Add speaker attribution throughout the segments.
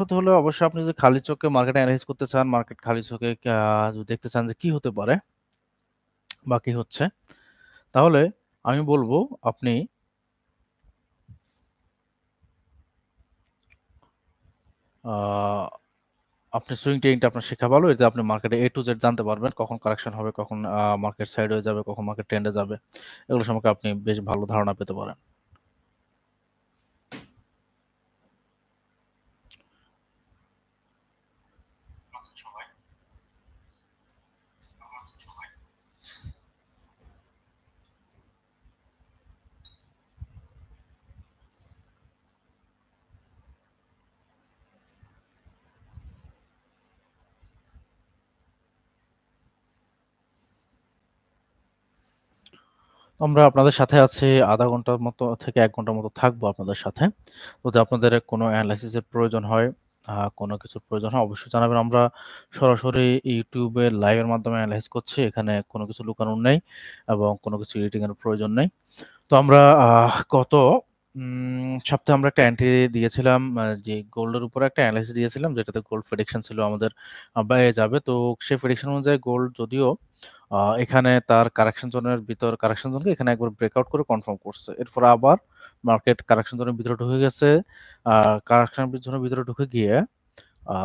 Speaker 1: হতে হলে অবশ্যই আপনি যদি খালি চোখে মার্কেট এনালাইজ করতে চান, মার্কেট খালি চোখে যদি দেখতে চান যে কি হতে পারে বা কি হচ্ছে, তাহলে আমি বলবো আপনি আপনি সুইং ট্রেডিংটা আপনার শেখা ভালো। এতে আপনি মার্কেটে A to Z জানতে পারবেন। কখন কারেকশন হবে, কখন মার্কেট সাইড হয়ে যাবে, কখন মার্কেট ট্রেন্ডে যাবে। এগুলো সম্পর্কে আপনি বেশ ভালো ধারণা পেতে পারেন। আমরা আপনাদের সাথে আছি ০.৫ ঘন্টার মতো থেকে ১ ঘন্টার মতো থাকবো আপনাদের সাথে। যদি আপনাদের কোনো অ্যানালাইসিস এর প্রয়োজন হয়, কোনো কিছুর প্রয়োজন হয় অবশ্যই জানাবেন। আমরা সরাসরি YouTube এ লাইভের মাধ্যমে অ্যানালাইজ করছি। এখানে কোনো কিছু লুকানোর নেই এবং কোনো কিছু এডিটিং এর প্রয়োজন নেই। তো আমরা গত সপ্তাহে আমরা একটা এন্ট্রি দিয়েছিলাম, যে গোল্ডের উপরে একটা অ্যানালাইসিস দিয়েছিলাম যেটাতে গোল্ড প্রেডিকশন ছিল আমাদের বাইরে যাবে। তো সেই প্রেডিকশন অনুযায়ী গোল্ড যদিও এখানে তার কারেকশন জোনের ভিতর কারেকশন জোনকে এখানে একবার ব্রেকআউট করে কনফার্ম করছে। এরপর আবার মার্কেট কারেকশন জোনের ভিতরে ঢুকে গেছে। কারেকশন জোনের ভিতরে ঢুকে গিয়ে আ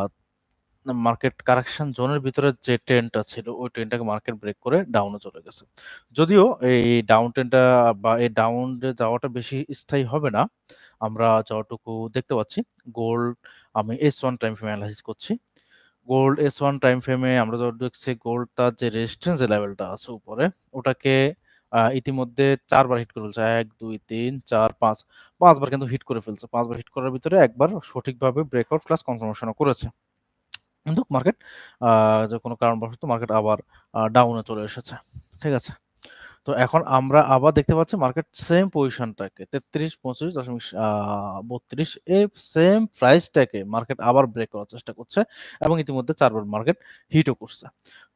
Speaker 1: মার্কেট কারেকশন জোনের ভিতরে যে ট্রেন্ডটা ছিল ওই ট্রেন্ডটাকে মার্কেট ব্রেক করে ডাউনে চলে গেছে। যদিও এই ডাউন ট্রেন্ডটা বা এই ডাউনে যাওয়াটা বেশি স্থায়ী হবে না। আমরা যতটুকু দেখতে পাচ্ছি গোল্ড, আমি S1 টাইম ফ্রেম অ্যানালাইসিস করছি। গোল্ড S1 টাইম ফ্রেমে আমরা যতটুকু দেখছি গোল্ড তার যে রেজিস্ট্যান্স যে লেভেলটা আছে উপরে ওটাকে ইতিমধ্যে ৪ বার হিট করে ফেলছে। ১, ২, ৩, ৪, ৫। ৫ বার কিন্তু হিট করে ফেলছে। ৫ বার হিট করার ভিতরে একবার সঠিকভাবে ব্রেকআউট প্লাস কনফার্মেশনও করেছে। কিন্তু মার্কেট আ যে কোনো কারণবশত মার্কেট আবার ডাউনে চলে এসেছে। ঠিক আছে? তো এখন আমরা আবার দেখতে পাচ্ছি মার্কেট সেম পজিশনটাকে ৩৩, ২৫.৩২ এই সেম প্রাইসটাকে মার্কেট আবার ব্রেক করার চেষ্টা করছে এবং ইতিমধ্যে ৪ বার মার্কেট হিটও করছে।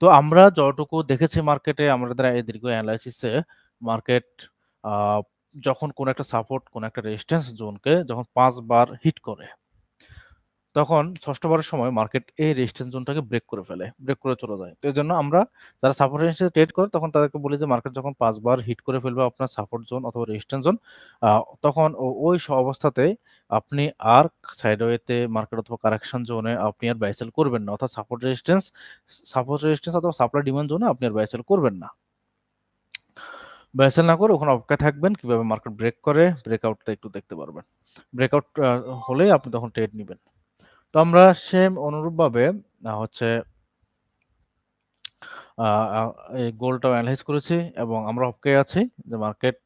Speaker 1: তো আমরা যতটুকু দেখেছি মার্কেটে আমাদের এই দীর্ঘ এনালাইসিসে মার্কেট আ যখন কোনো একটা সাপোর্ট, কোনো একটা রেজিস্ট্যান্স জোনকে যখন ৫ বার হিট করে তখন ৬ষ্ঠ বারের সময় মার্কেট এই রেজিস্ট্যান্স জোনটাকে ব্রেক করে ফেলে। ব্রেক করে চলে যায়। তো এজন্য আমরা যারা সাপোর্ট রেজিস্ট্যান্স ট্রেড করে তখন তাদেরকে বলি যে মার্কেট যখন ৫ বার হিট করে ফেলবে আপনার সাপোর্ট জোন অথবা রেজিস্ট্যান্স জোন, আ তখন ওই অবস্থাতে আপনি আর সাইডওয়েতে মার্কেট অথবা কারেকশন জোনে আপনি আর বাই সেল করবেন না। অর্থাৎ সাপোর্ট রেজিস্ট্যান্স অথবা সাপ্লাই ডিমান্ড জোনে আপনি আর বাই সেল করবেন না। বাই সেল না করে ওখানে অপেক্ষায় থাকবেন। কিভাবে মার্কেট ব্রেক করে, ব্রেকআউটটা একটু দেখতে পারবেন। ব্রেকআউট হলেই আপনি তখন ট্রেড নিবেন। তো আমরা সেম অনুরূপভাবে হচ্ছে আ আ এই গোল্ডটাও এনালাইজ করেছি এবং আমরা অপেক্ষায় আছি যে মার্কেট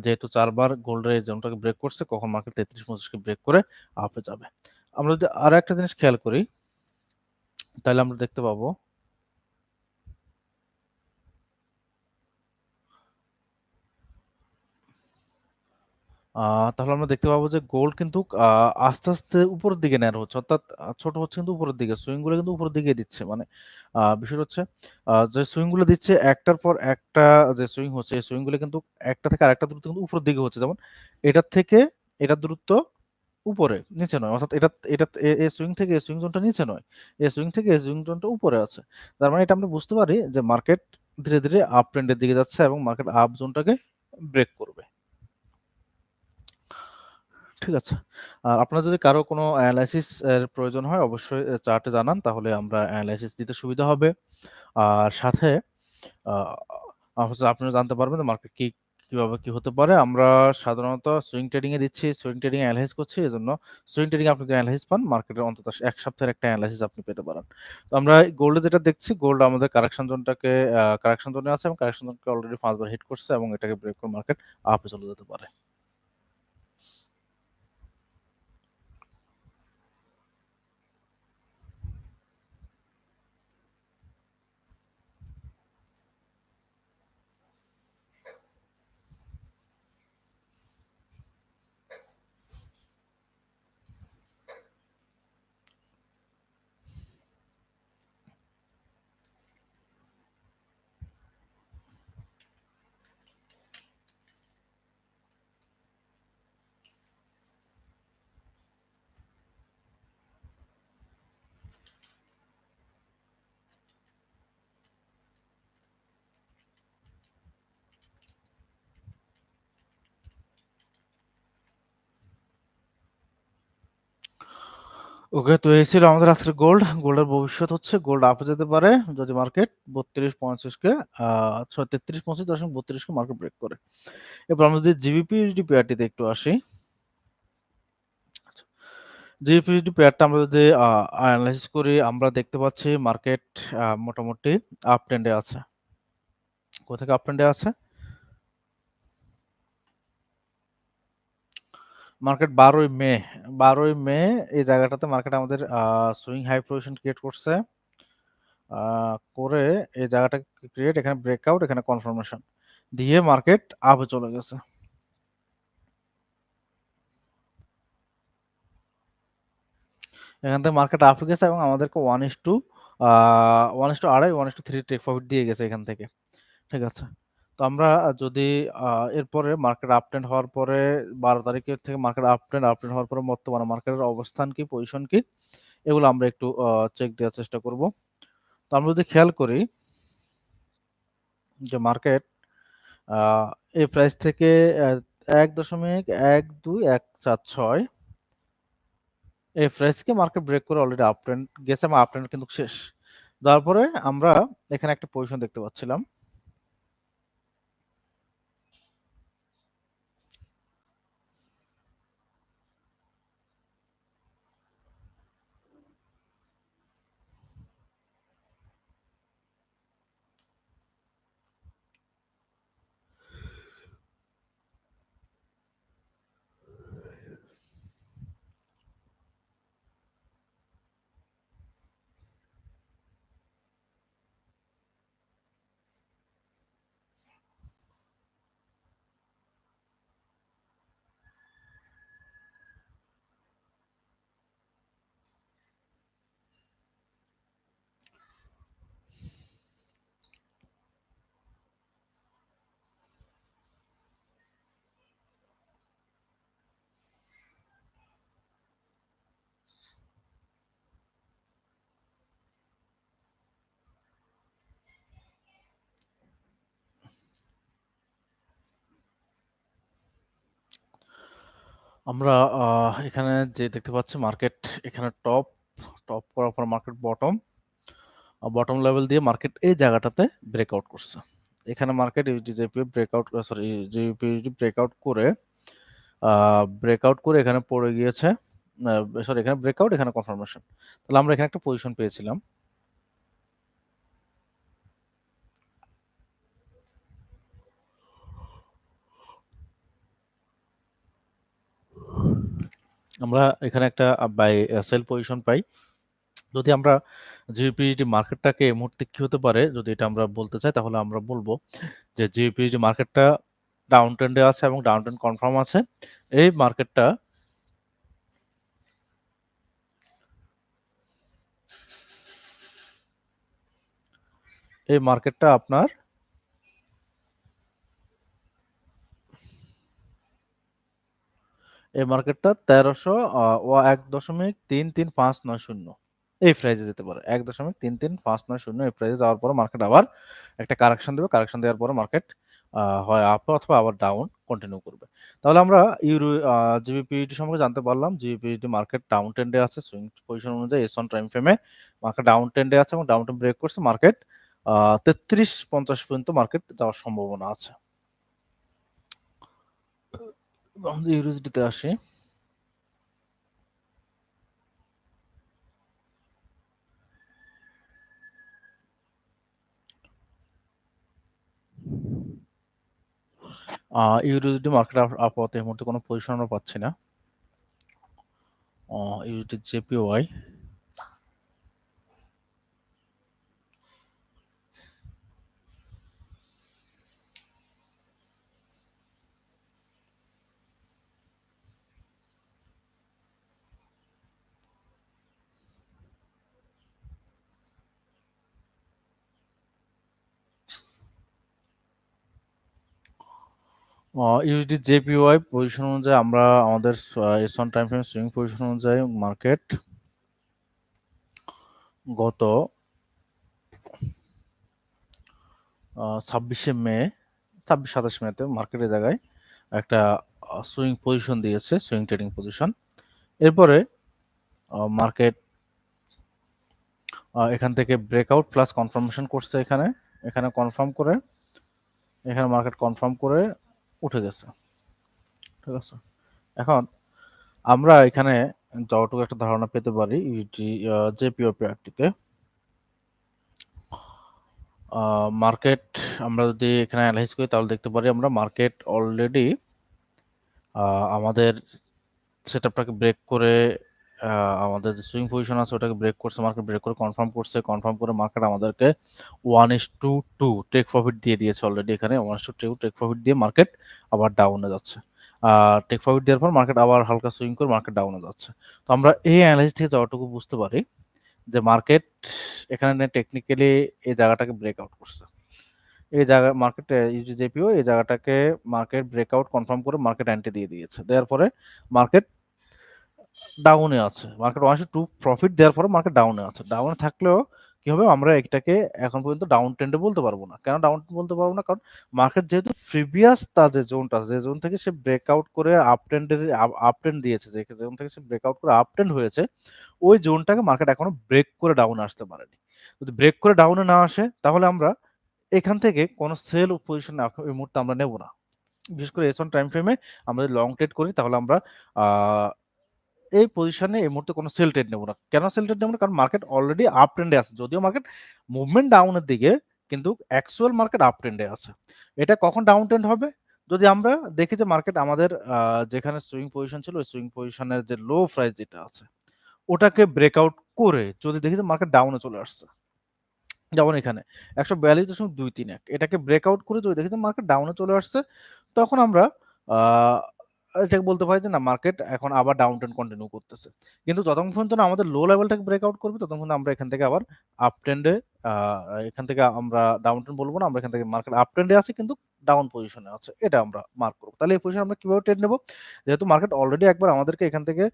Speaker 1: যেহেতু ৪ বার গোল্ডের এই জোনটাকে ব্রেক করছে, কখন মার্কেট ৩৩-২৫ কে ব্রেক করে আপে যাবে। আমরা যদি আরেকটা জিনিস খেয়াল করি, তাহলে আমরা দেখতে পাবো আ তাহলে আমরা দেখতে পাবো যে গোল্ড কিন্তু আস্তে, আস্তে উপরের দিকে ন্যারো হচ্ছে। অর্থাৎ ছোট হচ্ছে কিন্তু উপরের দিকে। সুইং গুলো কিন্তু উপরের দিকে দিচ্ছে। মানে বিষয়টা হচ্ছে যে সুইং গুলো দিচ্ছে একটার পর একটা যে সুইং হচ্ছে, এই সুইং গুলো কিন্তু একটা থেকে আরেকটা দূরত্ব কিন্তু উপরের দিকে হচ্ছে। যেমন এটার থেকে এটার দূরত্ব উপরে, নিচে নয়। অর্থাৎ এটা এই সুইং থেকে এই সুইং জোনটা নিচে নয়। এই সুইং থেকে এই সুইং জোনটা উপরে আছে। তার মানে এটা আমরা বুঝতে পারি যে মার্কেট ধীরে, ধীরে আপ ট্রেন্ড এর দিকে যাচ্ছে এবং মার্কেট আপ জোনটাকে ব্রেক করবে। ঠিক আছে। আর আপনার যদি কারো কোনো এনালাইসিস এর প্রয়োজন হয় অবশ্যই চার্টে জানান। তাহলে আমরা এনালাইসিস দিতে সুবিধা হবে। আর সাথে আ হচ্ছে আপনিও জানতে পারবেন যে মার্কেট কিভাবে কি হতে পারে। আমরা সাধারণত সুইং ট্রেডিং এ দিচ্ছি, সুইং ট্রেডিং এ এনালাইজ করছি। এজন্য সুইং ট্রেডিং এ আপনি যে এনালাইসিস পান মার্কেটের অন্তত ১ সপ্তাহের একটা এনালাইসিস আপনি পেতে পারেন। তো আমরা গোল্ডে যেটা দেখছি গোল্ড আমাদের কারেকশন জোনটাকে কারেকশন জোনে আছে এবং কারেকশন জোনকে অলরেডি ৫ বার হিট করছে এবং এটাকে ব্রেক করে মার্কেট আপে চলে যেতে পারে। ওকে, তো এই ছিল আমাদের আজকের গোল্ড। গোল্ডের ভবিষ্যৎ হচ্ছে গোল্ড আপে যেতে পারে যদি মার্কেট ৩২-৩৫ কে ৩৩-৩৫.৩২ কে মার্কেট ব্রেক করে। এরপর আমরা যদি জিবিপি ইউএসডি পেয়ারটিতে একটু আসি। জিবিপি ইউএসডি পেয়ারটা আমরা যদি অ্যানালাইসিস করি, আমরা দেখতে পাচ্ছি মার্কেট মোটামুটি আপ ট্রেন্ডে আছে। কোথা থেকে আপ ট্রেন্ডে আছে? মার্কেট ১২ই মে এই জায়গাটাতে মার্কেট আমাদের সুইং হাই পজিশন ক্রিয়েট করছে। করে এই জায়গাটা ক্রিয়েট, এখানে ব্রেকআউট, এখানে কনফার্মেশন দিয়ে মার্কেট আপে চলে গেছে। এখান থেকে মার্কেট আপে গেছে এবং আমাদেরকে 1:2 1:2.5 টেক প্রফিট দিয়ে গেছে এখান থেকে। ঠিক আছে? তো আমরা যদি এরপরে মার্কেট আপ ট্রেন্ড হওয়ার পরে ১২ তারিখের থেকে মার্কেট আপ ট্রেন্ড হওয়ার পরে বর্তমানে মার্কেটের অবস্থান কি, পজিশন কি, এগুলো আমরা একটু চেক দেওয়ার চেষ্টা করব। তো আমরা যদি খেয়াল করি যে মার্কেট এই প্রাইস থেকে ১.১2146 এই প্রাইসকে মার্কেট ব্রেক করে অলরেডি আপ ট্রেন্ড গেছে এবং আপ ট্রেন্ড কিন্তু শেষ। তারপরে আমরা এখানে একটা পজিশন দেখতে পাচ্ছিলাম। আমরা এখানে যে দেখতে পাচ্ছি মার্কেট এখানে টপ করার পর মার্কেট বটম লেভেল দিয়ে মার্কেট এই জায়গাটাতে ব্রেকআউট করছে। এখানে মার্কেট ইউজিজেপি ব্রেকআউট করে এখানে পড়ে গিয়েছে। সরি, এখানে ব্রেকআউট, এখানে কনফার্মেশন। তাহলে আমরা এখানে একটা পজিশন পেয়েছিলাম। আমরা এখানে একটা বাই সেল পজিশন পাই। যদি আমরা জিপিএইচডি মার্কেটটাকে এই মুহূর্তে কি হতে পারে যদি এটা আমরা বলতে চাই, তাহলে আমরা বলবো যে জিপিএইচডি মার্কেটটা ডাউন ট্রেন্ডে আছে এবং ডাউন ট্রেন্ড কনফার্ম আছে। এই মার্কেটটা আপনার এই মার্কেটটা ১৩০০.৩৩৫৯০ এই প্রাইসে যেতে পারে। ১.৩৩৫৯০ এই প্রাইসে যাওয়ার পরে মার্কেট আবার একটা কারেকশন দেবে। কারেকশন দেওয়ার পরে মার্কেট হয় আপ অথবা আবার ডাউন কন্টিনিউ করবে। তাহলে আমরা জিবিপিইটি সম্পর্কে জানতে পারলাম। জিবিপিইটি মার্কেট ডাউন ট্রেন্ডে আছে। সুইং পজিশন অনুযায়ী S1 টাইম ফ্রেমে মার্কেট ডাউন ট্রেন্ডে আছে এবং ডাউন ট্রেন্ড ব্রেক করছে। মার্কেট ৩৩.৫০ পর্যন্ত মার্কেট যাওয়ার সম্ভাবনা আছে। আমরা ইউএসডিতে আসি। ইউএসডি মার্কেট আপাতত এই মুহূর্তে কোনো পজিশন আমরা পাচ্ছি না। USD JPY USD JPY position অনুযায়ী আমরা আমাদের S1 time frame swing position অনুযায়ী মার্কেট গত ২৬-২৭ মেতে মার্কেটের জায়গায় একটা সুইং পজিশন দিয়েছে, সুইং ট্রেডিং পজিশন। এরপরে মার্কেট এখান থেকে ব্রেকআউট প্লাস কনফার্মেশন করছে, এখানে কনফার্ম করে, এখানে মার্কেট কনফার্ম করে উঠে গেছে। ঠিক আছে, এখন আমরা এখানে যতটুকু একটা ধারণা পেতে পারি জেপিও পেয়ারটিতে, মার্কেট আমরা যদি এখানে অ্যানালাইজ করি তাহলে দেখতে পারি আমরা মার্কেট অলরেডি আমাদের সেটআপটাকে ব্রেক করে আমাদের যে সুইং পজিশন আছে ওটাকে ব্রেক করছে, মার্কেট ব্রেক করে কনফার্ম করছে, কনফার্ম করে মার্কেট আমাদেরকে 1:2 টেক প্রফিট দিয়ে দিয়েছে অলরেডি। এখানে 1:2 টেক প্রফিট দিয়ে মার্কেট আবার ডাউনে যাচ্ছে। টেক প্রফিট দেওয়ার পর মার্কেট আবার হালকা সুইং করে মার্কেট ডাউনে যাচ্ছে। তো আমরা এই অ্যানালাইসিস থেকে যতটুকু বুঝতে পারি যে মার্কেট এখানে টেকনিক্যালি এই জায়গাটাকে ব্রেকআউট করছে, এই জায়গা মার্কেটে ইউজিজেপিও এই জায়গাটাকে মার্কেট ব্রেকআউট কনফার্ম করে মার্কেট এন্ট্রি দিয়ে দিয়েছে। দেওয়ার পরে মার্কেট ডাউনে আছে, মার্কেট 1:2 প্রফিট দেওয়ার পরে মার্কেট ডাউনে আছে। ডাউনে থাকলেও কি হবে, আমরা এটাকে এখন পর্যন্ত ডাউন ট্রেন্ডে বলতে পারবো না। কেন ডাউন ট্রেন্ড বলতে পারবো না? কারণ মার্কেট যেহেতু প্রিভিয়াস তার যে জোনটা আছে, যে জোন থেকে সে ব্রেকআউট করে আপ ট্রেন্ড দিয়েছে, যে জোন থেকে সে ব্রেকআউট করে আপ ট্রেন্ড হয়েছে, ওই জোনটাকে মার্কেট এখনো ব্রেক করে ডাউনে আসতে পারেনি। যদি ব্রেক করে ডাউনে না আসে তাহলে আমরা এখান থেকে কোনো সেল পজিশন এই মুহূর্তে আমরা নেব না। বিশেষ করে S1 টাইম ফ্রেমে আমরা যদি লং ট্রেড করি তাহলে আমরা এই পজিশনে এই মুহূর্তে কোনো সেল ট্রেড নেব না। কেন সেল ট্রেড নেব না? কারণ মার্কেট অলরেডি আপ ট্রেন্ডে আছে। যদিও মার্কেট মুভমেন্ট ডাউনের দিকে, কিন্তু অ্যাকচুয়াল মার্কেট আপ ট্রেন্ডে আছে। এটা কখন ডাউন ট্রেন্ড হবে? যদি আমরা দেখি যে মার্কেট আমাদের যেখানে সুইং পজিশন ছিল ওই সুইং পজিশনের যে লো প্রাইস যেটা আছে ওটাকে ব্রেকআউট করে যদি দেখি যে মার্কেট ডাউনে চলে আসছে, যেমন এখানে 142.231 এটাকে ব্রেকআউট করে যদি দেখি যে মার্কেট ডাউনে চলে আসছে, তখন আমরা এটাকে বলতে পারি যে না, মার্কেট এখন আবার ডাউন ট্রেন্ড কন্টিনিউ করতেছে। কিন্তু যতক্ষণ পর্যন্ত না আমাদের লো লেভেলটাকে ব্রেকআউট করবে ততক্ষণ পর্যন্ত আমরা এখান থেকে আবার আপ ট্রেন্ডে, এখান থেকে আমরা ডাউন ট্রেন্ড বলবো না, আমরা এখান থেকে মার্কেট আপ ট্রেন্ডে আছে কিন্তু ডাউন পজিশনে আছে, এটা আমরা মার্ক করবো। তাহলে এই পজিশন আমরা কিভাবে ট্রেড নেব? যেহেতু মার্কেট অলরেডি একবার আমাদেরকে এখান থেকে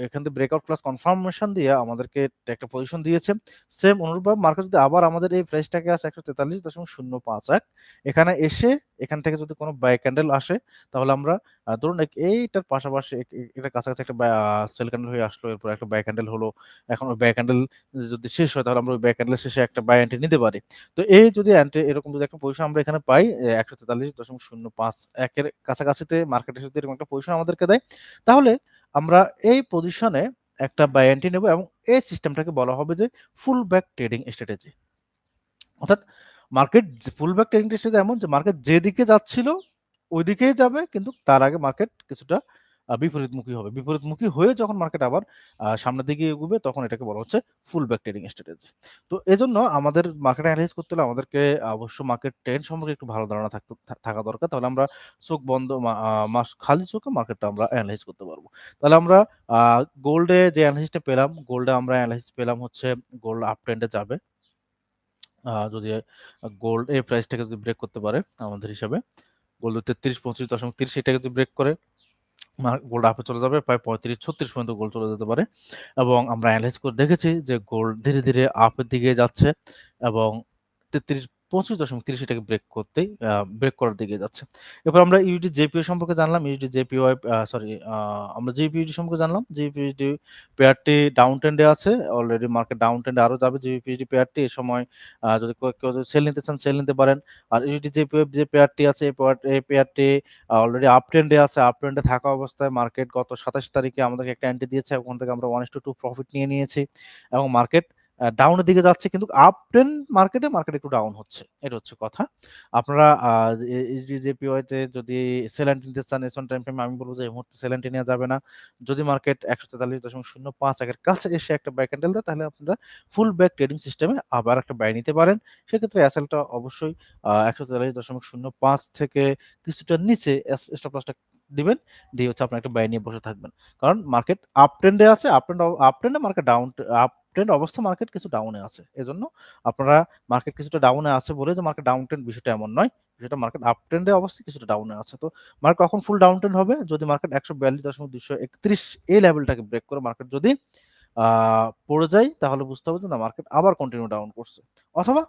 Speaker 1: এখান থেকে ব্রেকআউট প্লাস কনফার্মেশন দিয়ে আমাদেরকে একটা পজিশন দিয়েছে। সেম অনুরূপভাবে মার্কেট যদি আবার আমাদের এই প্রাইসটাকে আসে 143.051, এখানে এসে এখান থেকে যদি কোনো বাই ক্যান্ডেল আসে তাহলে আমরা ধরুন এইটার পাশাপাশি এটার কাছাকাছি একটা সেল ক্যান্ডেল হয়ে আসলো, এরপর একটা বাই ক্যান্ডেল হলো। এখন ওই বাই ক্যান্ডেল যদি শেষ হয় তাহলে আমরা ওই বাই ক্যান্ডেলের শেষে একটা বাই এন্ট্রি নিতে পারি। তো এই যদি এন্ট্রি এরকম যদি একটা পজিশন আমরা এখানে পাই 143.051 এর কাছাকাছিতে মার্কেটের সাথে এরকম একটা পজিশন আমাদেরকে দেয়, তাহলে আমরা এই পজিশনে একটা বাই এন্ট্রি নেব এবং এই সিস্টেমটাকে বলা হবে যে ফুল ব্যাক ট্রেডিং স্ট্র্যাটেজি। অর্থাৎ market full back trading strategy এমন যে মার্কেট যেদিকে যাচ্ছিল ওইদিকেই যাবে, কিন্তু তার আগে মার্কেট কিছুটা বিপরীতমুখী হবে। বিপরীতমুখী হয়ে যখন মার্কেট আবার সামনের দিকে এগোবে তখন এটাকে বলা হচ্ছে ফুল ব্যাক ট্রেডিং স্ট্র্যাটেজি। তো এজন্য আমাদের মার্কেট অ্যানালাইজ করতে হলে আমাদেরকে অবশ্য মার্কেট ট্রেন্ড সম্পর্কে একটু ভালো ধারণা থাকা দরকার। তাহলে আমরা চোখ বন্ধ খালি চোখে মার্কেটটা আমরা অ্যানালাইজ করতে পারবো। তাহলে আমরা গোল্ডে যে অ্যানালাইসিসটা পেলাম, গোল্ডে আমরা অ্যানালাইসিস পেলাম হচ্ছে গোল্ড আপ ট্রেন্ডে যাবে। যদি গোল্ড এই প্রাইসটাকে যদি ব্রেক করতে পারে আমাদের হিসাবে, গোল্ড 33.25.30 এটাকে যদি ব্রেক করে গোল্ড আপে চলে যাবে প্রায় 35-36 পর্যন্ত গোল্ড চলে যেতে পারে। এবং আমরা অ্যানালাইজ করে দেখেছি যে গোল্ড ধীরে ধীরে আপের দিকে যাচ্ছে এবং 33-25.30 এটাকে ব্রেক করার দিকে যাচ্ছে। এরপর আমরা ইউডি জেপিও সম্পর্কে জানলাম। ইউডি জেপিওয়াই সরি আমরা জিপিইউডি সম্পর্কে জানলাম। জিপিইউডি পেয়ারটি ডাউন ট্রেন্ডে আছে। অলরেডি মার্কেট ডাউন ট্রেন্ডে আরো যাবে জিপিইউডি পেয়ারটি। এই সময় যদি কেউ যদি সেল নিতে চান সেল নিতে পারেন। আর ইউডি জেপিও যে পেয়ারটি আছে এই পেয়ারটি অলরেডি আপ ট্রেন্ডে আছে। আপ ট্রেন্ডে থাকা অবস্থায় মার্কেট গত 27 তারিখে আমাদেরকে একটা এন্ট্রি দিয়েছে। ওখান থেকে আমরা 1:2 প্রফিট নিয়ে নিয়েছি এবং মার্কেট ডাউনের দিকে যাচ্ছে, কিন্তু আপ ট্রেন্ড মার্কেট একটু ডাউন হচ্ছে। এটা হচ্ছে কথা। আপনারা এইচডিজেপিওয়াই তে যদি সেল এন্ট্রি নিতে চান S1 টাইম ফ্রেমে, আমি বলব যে এই মুহূর্তে সেল এন্ট্রি নেওয়া যাবে না। যদি মার্কেট 143.051 এর কাছে এসে একটা বাই ক্যান্ডেল দেয় তাহলে আপনারা ফুল ব্যাক ট্রেডিং সিস্টেমে আবার একটা বাই নিতে পারেন। সেক্ষেত্রে এসএলটা অবশ্যই 143.05 থেকে কিছুটা নিচে স্টপ লসটা দিবেন। দিয়ে হচ্ছে আপনার একটা বাই নিয়ে বসে থাকবেন। কারণ মার্কেট আপ ট্রেন্ডে আছে, আপ ট্রেন্ডে মার্কেট আপ ট্রেন্ড অবস্থা মার্কেট কিছু ডাউনে আছে। এজন্য আপনারা মার্কেট কিছুটা ডাউনে আছে বলে যে মার্কেট ডাউন ট্রেন্ড, বিষয়টা এমন নয়। বিষয়টা মার্কেট আপ ট্রেন্ডে অবশ্যই কিছুটা ডাউনে আছে। তো মার্কেট কখন ফুল ডাউন ট্রেন্ড হবে? যদি মার্কেট 142.231 এই লেভেলটাকে ব্রেক করে মার্কেট যদি পড়ে যায় তাহলে বুঝতে হবে যে না, মার্কেট আবার কন্টিনিউ ডাউন করছে। অথবা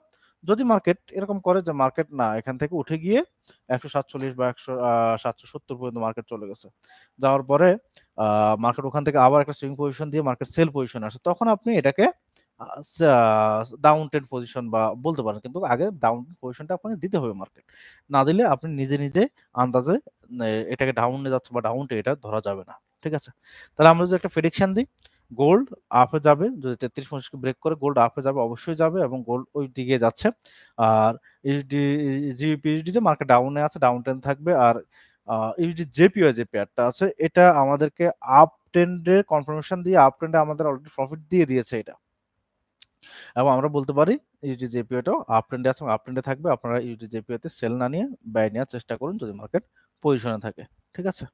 Speaker 1: যদি মার্কেট এরকম করে যে মার্কেট না এখান থেকে উঠে গিয়ে 147 বা 770 পর্যন্ত মার্কেট চলে গেছে। যাওয়ার পরে মার্কেট ওখান থেকে আবার একটা সুইং পজিশন দিয়ে মার্কেট সেল পজিশনে আসে। তখন আপনি এটাকে আ সা ডাউন ট্রেন্ড পজিশন বা বলতে পারেন। কিন্তু আগে ডাউন পজিশনটা আপনাকে দিতে হবে মার্কেট। না দিলে আপনি নিজে আন্দাজে এটাকে ডাউনে যাচ্ছে বা ডাউন এটা ধরা যাবে না। ঠিক আছে? তাহলে আমরা যদি একটা প্রেডিকশন দিই, গোল্ড আপ এ যাবে। যদি 33,50 কে ব্রেক করে গোল্ড আপ এ যাবে, অবশ্যই যাবে এবং গোল্ড ওই দিকে যাচ্ছে। আর ইউএসডি, জিবিপি, ইউএসডি তে মার্কেট ডাউন এ আছে, ডাউন ট্রেন্ড থাকবে। আর ইউএসডি জেপিওয়াই যে পেয়ারটা আছে এটা আমাদেরকে আপ ট্রেন্ড এর কনফার্মেশন দিয়ে আপ ট্রেন্ড এ আমাদের অলরেডি প্রফিট দিয়ে দিয়েছে এটা। এবং আমরা বলতে পারি ইউএসডি জেপিওয়াইটাও আপ ট্রেন্ডে আছে এবং আপ ট্রেন্ডে থাকবে। আপনারা ইউএসডি জেপিওয়াই তে সেল না নিয়ে বাই নেওয়ার চেষ্টা করুন যদি মার্কেট পজিশনে থাকে। ঠিক আছে?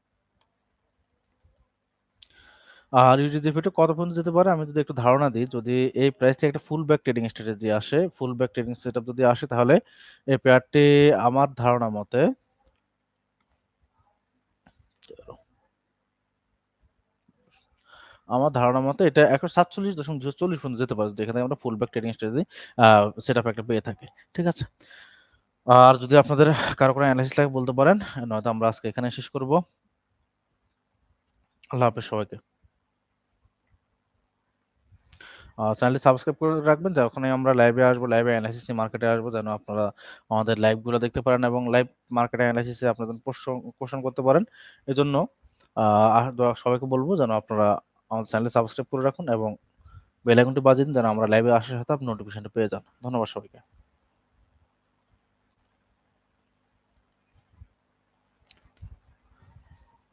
Speaker 1: আর ইউটিলিটি কত পর্যন্ত যেতে পারে আমি যদি একটু ধারণা দিই, যদি এই প্রাইস থেকে একটা ফুল ব্যাক ট্রেডিং স্ট্র্যাটেজি আসে, ফুল ব্যাক ট্রেডিং সেটআপ যদি আসে তাহলে এই পেয়ারটি আমার ধারণা মতে এটা 147.40 পর্যন্ত যেতে পারে। যদি এখানে আমরা full back trading strategy setup একটা পেয়ে থাকি। ঠিক আছে? আর যদি আপনাদের কারো কোনো এনালাইসিস লাগে বলতে পারেন। নয়তো আমরা আজকে এখানে শেষ করব। আল্লাহ হাফেজ সবাইকে। চ্যানেলটি সাবস্ক্রাইব করে রাখবেন যখনই আমরা লাইভে আসবো, লাইভে অ্যানালাইসিস নিয়ে মার্কেটে আসবো যেন আপনারা আমাদের লাইভগুলো দেখতে পারেন এবং লাইভ মার্কেট অ্যানালাইসিসে আপনাদের কোশ্চেন করতে পারেন। এজন্য সবাইকে বলবো যেন আপনারা আমাদের চ্যানেলটি সাবস্ক্রাইব করে রাখুন এবং বেল আইকনটি বাজিয়ে দিন যেন আমরা লাইভে আসার সাথে আপনি নোটিফিকেশনটা পেয়ে যান। ধন্যবাদ সবাইকে।